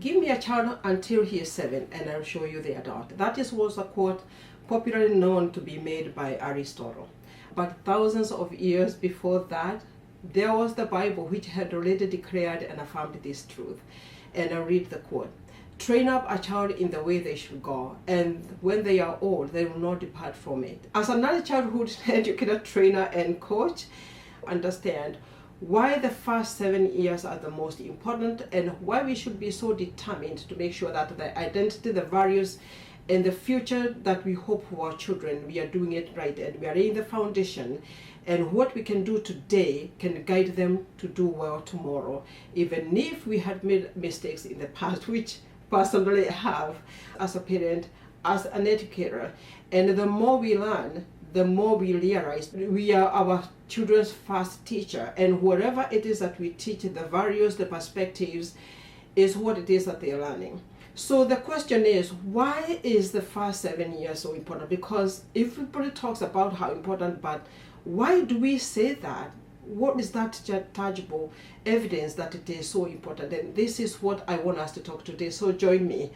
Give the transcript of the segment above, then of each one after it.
give me a child until he is 7 and I'll show you the adult. That was a quote popularly known to be made by Aristotle. But thousands of years before that, there was the Bible, which had already declared and affirmed this truth. And I'll read the quote. Train up a child in the way they should go, and when they are old, they will not depart from it. As another childhood educator, trainer, and coach, understand why the first 7 years are the most important and why we should be so determined to make sure that the identity, the values, and the future that we hope for our children, we are doing it right and we are laying the foundation, and what we can do today can guide them to do well tomorrow, even if we had made mistakes in the past, which personally I have as a parent, as an educator. And the more we learn, the more we realize we are our children's first teacher, and whatever it is that we teach, the values, the perspectives, is what it is that they are learning. So the question is, why is the first 7 years so important? Because everybody talks about how important, but why do we say that? What is that tangible evidence that it is so important? And this is what I want us to talk today. So join me.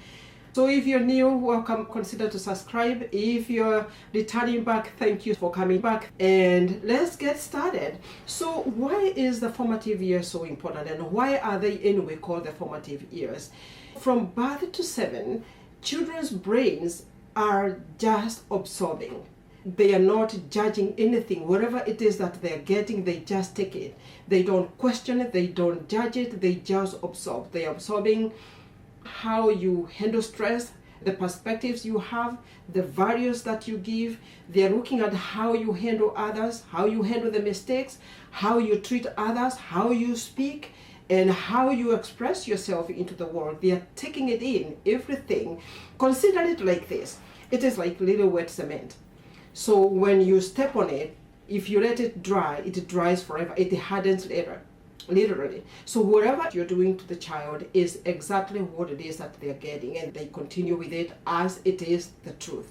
So if you're new, welcome. Consider to subscribe. If you're returning back, thank you for coming back. And let's get started. So why is the formative years so important, and why are they anyway called the formative years? From birth to 7, children's brains are just absorbing. They are not judging anything. Whatever it is that they're getting, they just take it. They don't question it, they don't judge it, they just absorb. They're absorbing how you handle stress, the perspectives you have, the values that you give. They're looking at how you handle others, how you handle the mistakes, how you treat others, how you speak, and how you express yourself into the world. They are taking it in, everything. Consider it like this. It is like little wet cement. So when you step on it, if you let it dry, it dries forever. It hardens later, literally. So whatever you're doing to the child is exactly what it is that they're getting, and they continue with it as it is the truth.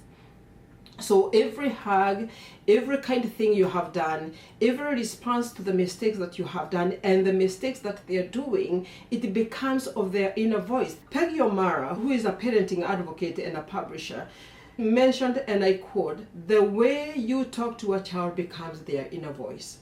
So every hug, every kind of thing you have done, every response to the mistakes that you have done and the mistakes that they're doing, it becomes of their inner voice. Peggy O'Mara, who is a parenting advocate and a publisher, mentioned, and I quote, "The way you talk to a child becomes their inner voice."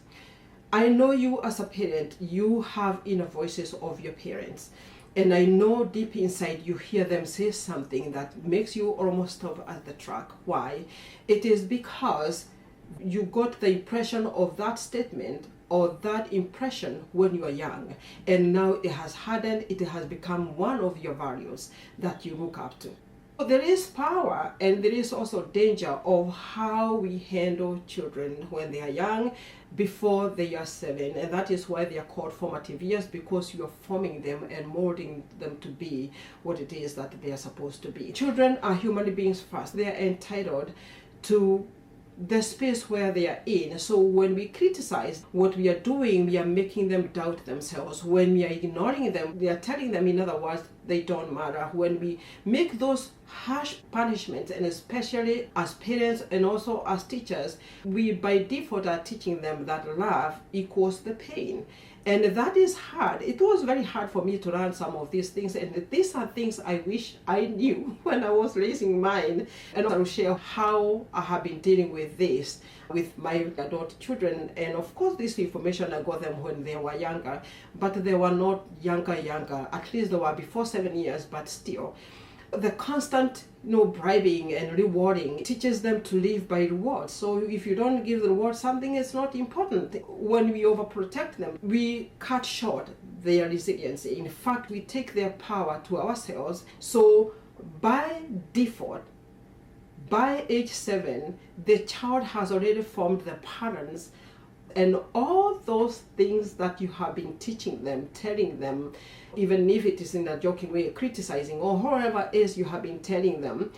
I know you as a parent, you have inner voices of your parents. And I know deep inside you hear them say something that makes you almost stop at the track. Why? It is because you got the impression of that statement or that impression when you are young. And now it has hardened, it has become one of your values that you look up to. There is power and there is also danger of how we handle children when they are young, before they are 7, and that is why they are called formative years, because you are forming them and molding them to be what it is that they are supposed to be. Children are human beings first. They are entitled to the space where they are in. So when we criticize what we are doing, we are making them doubt themselves. When we are ignoring them, we are telling them, in other words, they don't matter. When we make those harsh punishments, and especially as parents and also as teachers, we by default are teaching them that love equals the pain. And that is hard. It was very hard for me to learn some of these things. And these are things I wish I knew when I was raising mine. And I'll share how I have been dealing with this with my adult children. And of course, this information I got them when they were younger, but they were not younger. At least they were before 7 years, but still. The constant bribing and rewarding teaches them to live by rewards. So if you don't give the reward something, it's not important. When we overprotect them, we cut short their resiliency. In fact, we take their power to ourselves. So by default, by age 7, the child has already formed the patterns, and all those things that you have been teaching them, telling them, even if it is in a joking way, criticizing, or whatever it is you have been telling them,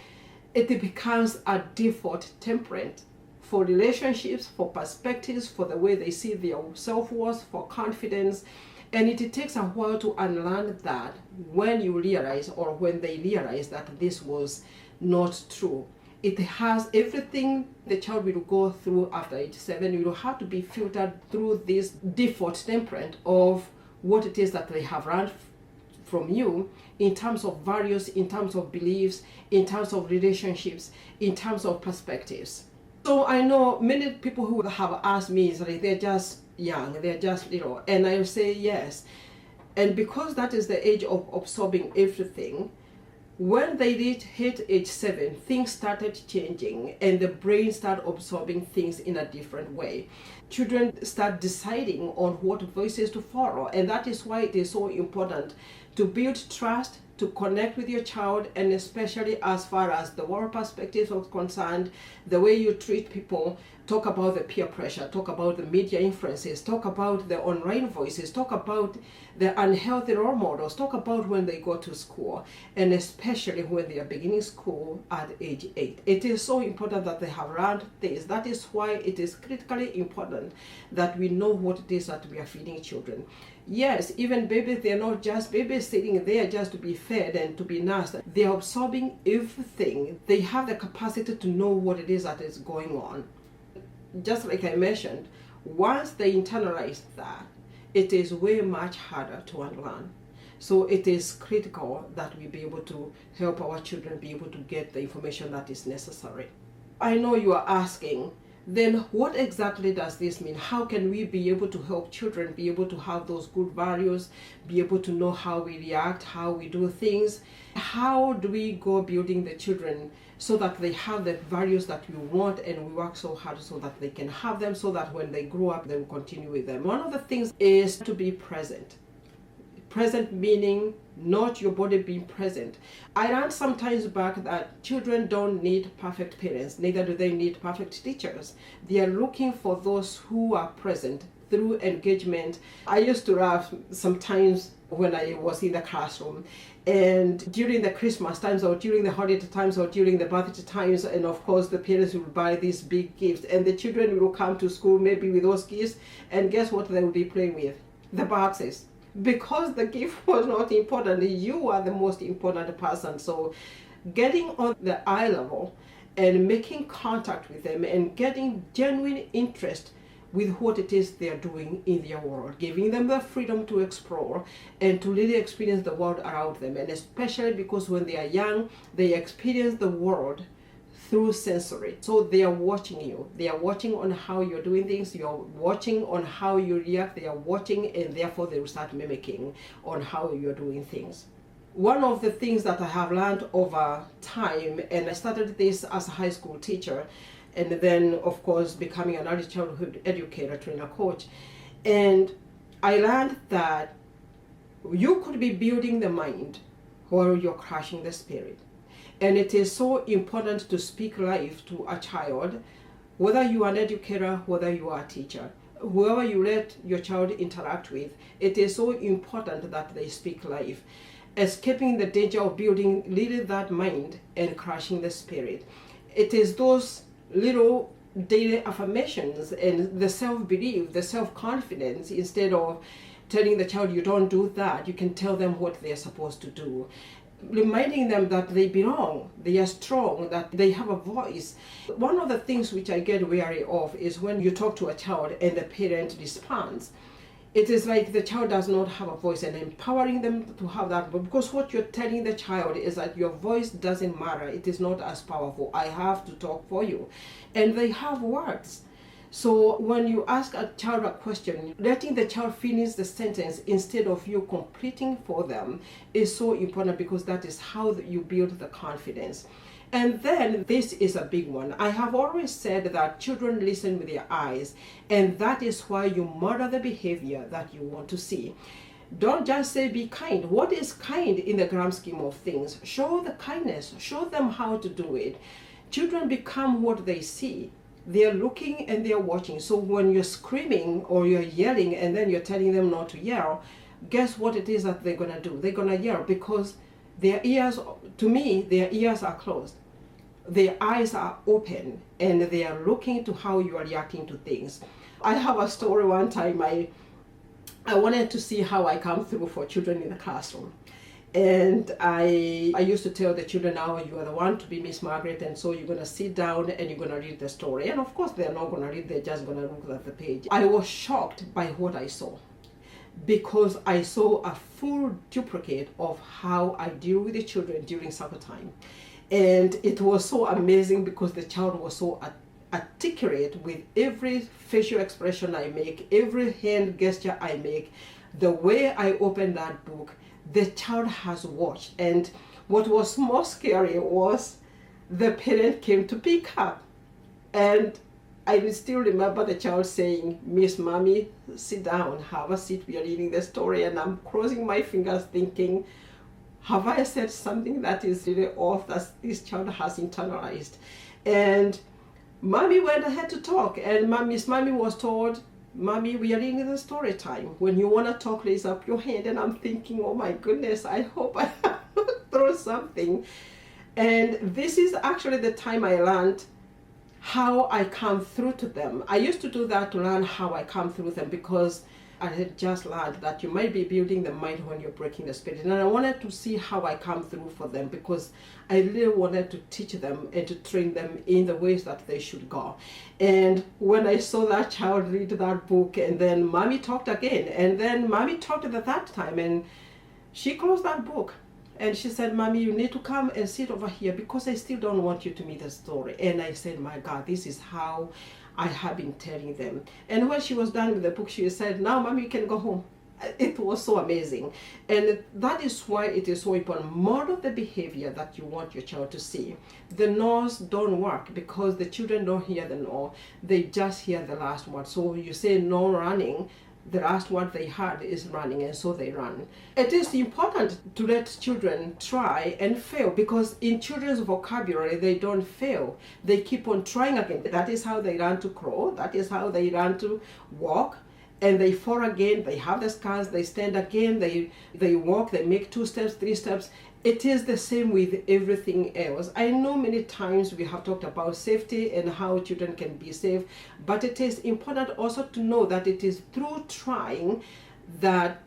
it becomes a default temperament for relationships, for perspectives, for the way they see their self-worth, for confidence. And it takes a while to unlearn that when you realize, or when they realize, that this was not true. It has everything the child will go through after age 7. will have to be filtered through this default temperament of what it is that they have learned from you in terms of values, in terms of beliefs, in terms of relationships, in terms of perspectives. So I know many people who have asked me, is like, they're just young, they're just little, and I say yes. And because that is the age of absorbing everything, when they hit age 7, things started changing and the brain started absorbing things in a different way. Children start deciding on what voices to follow, and that is why it is so important to build trust, to connect with your child, and especially as far as the world perspective is concerned, the way you treat people. Talk about the peer pressure, talk about the media influences, talk about the online voices, talk about the unhealthy role models, talk about when they go to school, and especially when they are beginning school at age 8. It is so important that they have learned this. That is why it is critically important that we know what it is that we are feeding children. Yes, even babies, they're not just babies sitting there just to be fed and to be nursed. They're absorbing everything. They have the capacity to know what it is that is going on. Just like I mentioned, once they internalize that, it is way much harder to unlearn. So it is critical that we be able to help our children be able to get the information that is necessary. I know you are asking, then what exactly does this mean? How can we be able to help children be able to have those good values, be able to know how we react, how we do things? How do we go building the children so that they have the values that we want, and we work so hard so that they can have them, so that when they grow up, they will continue with them? One of the things is to be present. Present meaning not your body being present. I learned some times back that children don't need perfect parents, neither do they need perfect teachers. They are looking for those who are present through engagement. I used to laugh sometimes when I was in the classroom, and during the Christmas times or during the holiday times or during the birthday times, and of course the parents will buy these big gifts, and the children will come to school maybe with those gifts, and guess what they will be playing with? The boxes. Because the gift was not important, you are the most important person. So getting on the eye level and making contact with them and getting genuine interest with what it is they're doing in their world, giving them the freedom to explore and to really experience the world around them. And especially because when they are young, they experience the world through sensory. So they are watching you. They are watching on how you're doing things. You're watching on how you react. They are watching, and therefore they will start mimicking on how you're doing things. One of the things that I have learned over time, and I started this as a high school teacher, and then of course becoming an early childhood educator, trainer, coach, and I learned that you could be building the mind while you're crushing the spirit. And it is so important to speak life to a child, whether you are an educator, whether you are a teacher, whoever you let your child interact with. It is so important that they speak life, escaping the danger of building really that mind and crushing the spirit. It is those little daily affirmations and the self-belief, the self-confidence. Instead of telling the child you don't do that, you can tell them what they're supposed to do, reminding them that they belong, they are strong, that they have a voice. One of the things which I get wary of is when you talk to a child and the parent responds. It is like the child does not have a voice, and empowering them to have that. But because what you're telling the child is that your voice doesn't matter, it is not as powerful. I have to talk for you. And they have words. So when you ask a child a question, letting the child finish the sentence instead of you completing for them is so important, because that is how you build the confidence. And then this is a big one. I have always said that children listen with their eyes, and that is why you model the behavior that you want to see. Don't just say be kind. What is kind in the grand scheme of things? Show the kindness. Show them how to do it. Children become what they see. They're looking and they're watching. So when you're screaming or you're yelling and then you're telling them not to yell, guess what it is that they're going to do? They're going to yell because their ears, to me, their ears are closed. Their eyes are open and they are looking to how you are reacting to things. I have a story one time. I wanted to see how I come through for children in the classroom. And I used to tell the children, now you are the one to be Miss Margaret, and so you're going to sit down and you're going to read the story. And of course they're not going to read, they're just going to look at the page. I was shocked by what I saw. because I saw a full duplicate of how I deal with the children during supper time. And it was so amazing because the child was so articulate with every facial expression I make, every hand gesture I make, the way I open that book, the child has watched. And what was more scary was the parent came to pick up. And I still remember the child saying, Miss Mommy, sit down, have a seat, we are reading the story. And I'm crossing my fingers thinking, have I said something that is really off that this child has internalized? And Mommy went ahead to talk, and Miss Mommy was told, Mommy, we are reading the story time. When you want to talk, raise up your hand. And I'm thinking, oh my goodness, I hope I throw something. And this is actually the time I learned how I come through to them. I used to do that to learn how I come through them, because I had just learned that you might be building the mind when you're breaking the spirit. And I wanted to see how I come through for them, because I really wanted to teach them and to train them in the ways that they should go. And when I saw that child read that book, and then Mommy talked again, and then Mommy talked at that time, and she closed that book. And she said, Mommy, you need to come and sit over here because I still don't want you to meet the story. And I said, my God, this is how I have been telling them. And when she was done with the book, she said, now, Mommy, you can go home. It was so amazing. And that is why it is so important. Model the behavior that you want your child to see. The no's don't work because the children don't hear the no. They just hear the last word. So you say no running, the last word they heard is running, and so they run. It is important to let children try and fail, because in children's vocabulary, they don't fail. They keep on trying again. That is how they learn to crawl. That is how they learn to walk. And they fall again, they have the scars, they stand again, they walk, they make 2 steps, 3 steps. It is the same with everything else. I know many times we have talked about safety and how children can be safe, but it is important also to know that it is through trying that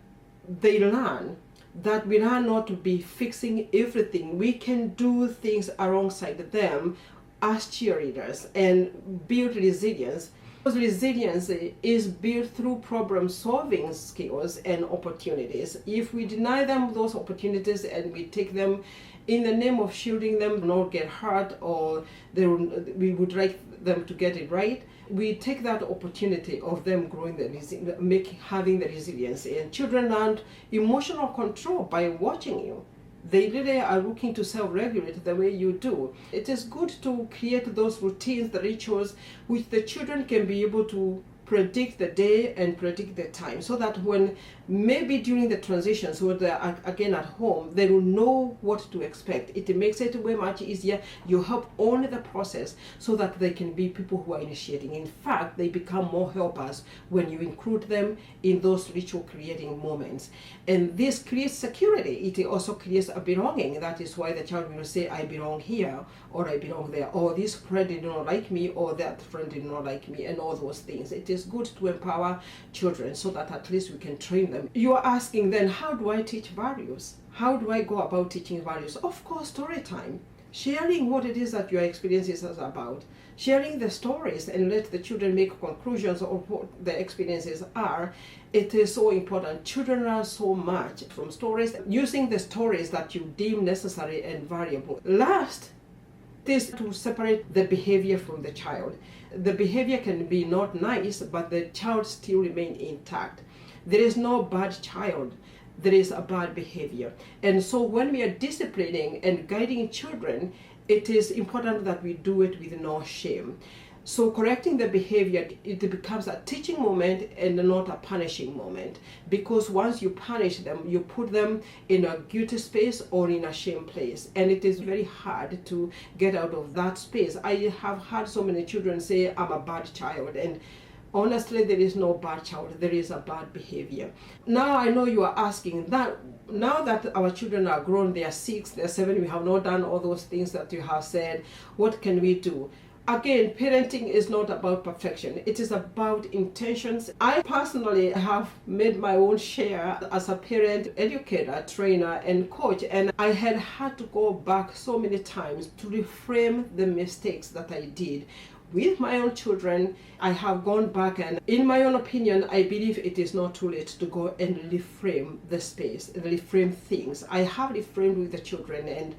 they learn, that we learn not to be fixing everything. We can do things alongside them as cheerleaders and build resilience. Because resilience is built through problem-solving skills and opportunities. If we deny them those opportunities and we take them in the name of shielding them, not get hurt, or we would like them to get it right, we take that opportunity of them growing having the resilience. And children learn emotional control by watching you. They really are looking to self-regulate the way you do. It is good to create those routines, the rituals, which the children can be able to predict the day and predict the time, so that when maybe during the transitions when they're again at home, they will know what to expect. It makes it way much easier. You help only the process so that they can be people who are initiating. In fact, they become more helpers when you include them in those ritual creating moments. And this creates security. It also creates a belonging. That is why the child will say, I belong here, or I belong there, or this friend did not like me, or that friend did not like me, and all those things. It is good to empower children so that at least we can train them. You are asking then, how do I teach values? How do I go about teaching values? Of course, story time. Sharing what it is that your experiences are about. Sharing the stories and let the children make conclusions of what the experiences are. It is so important. Children learn so much from stories, using the stories that you deem necessary and valuable. Last is to separate the behavior from the child. The behavior can be not nice, but the child still remain intact. There is no bad child. There is a bad behavior. And so when we are disciplining and guiding children, it is important that we do it with no shame. So correcting the behavior, it becomes a teaching moment and not a punishing moment. Because once you punish them, you put them in a guilty space or in a shame place. And it is very hard to get out of that space. I have had so many children say, I'm a bad child. And honestly, there is no bad child. There is a bad behavior. Now I know you are asking that, now that our children are grown, they are 6, they are 7, we have not done all those things that you have said, what can we do? Again, parenting is not about perfection. It is about intentions. I personally have made my own share as a parent, educator, trainer, and coach. And I had to go back so many times to reframe the mistakes that I did. with my own children, I have gone back, and in my own opinion, I believe it is not too late to go and reframe the space, reframe things. I have reframed with the children, and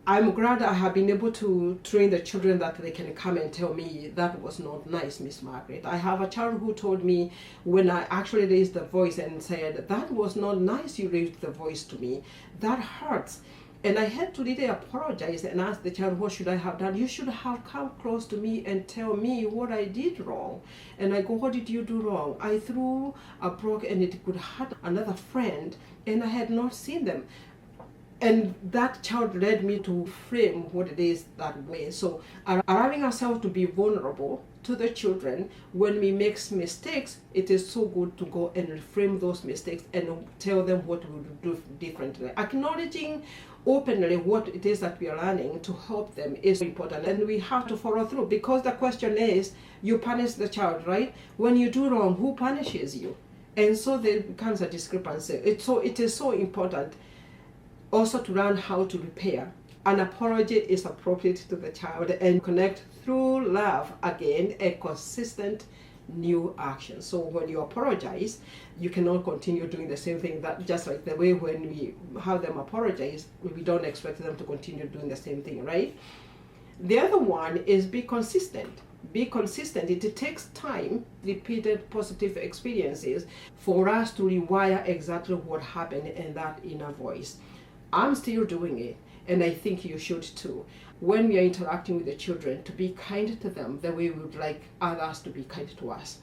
I'm glad I have been able to train the children that they can come and tell me that was not nice, Miss Margaret. I have a child who told me when I actually raised the voice and said, that was not nice, you raised the voice to me. That hurts. And I had to really apologize and ask the child, what should I have done? You should have come close to me and tell me what I did wrong. And I go, what did you do wrong? I threw a block and it could hurt another friend, and I had not seen them. And that child led me to frame what it is that way. So allowing ourselves to be vulnerable to the children when we make mistakes, it is so good to go and reframe those mistakes and tell them what we would do differently. Acknowledging openly what it is that we are learning to help them is important, and we have to follow through, because the question is, you punish the child, right? When you do wrong, who punishes you? And so there becomes a discrepancy. It is so important also to learn how to repair. An apology is appropriate to the child and connect through love, again, a consistent new action. So when you apologize, you cannot continue doing the same thing. That just like the way when we have them apologize, we don't expect them to continue doing the same thing, right? The other one is be consistent. Be consistent. It takes time, repeated positive experiences, for us to rewire exactly what happened in that inner voice. I'm still doing it, and I think you should too. When we are interacting with the children, to be kind to them the way we would like others to be kind to us.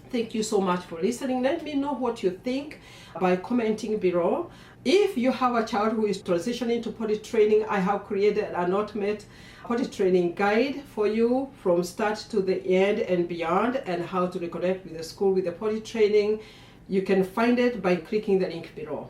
Thank you so much for listening. Let me know what you think by commenting below. If you have a child who is transitioning to potty training, I have created an ultimate potty training guide for you from start to the end and beyond, and how to reconnect with the school with the potty training. You can find it by clicking the link below.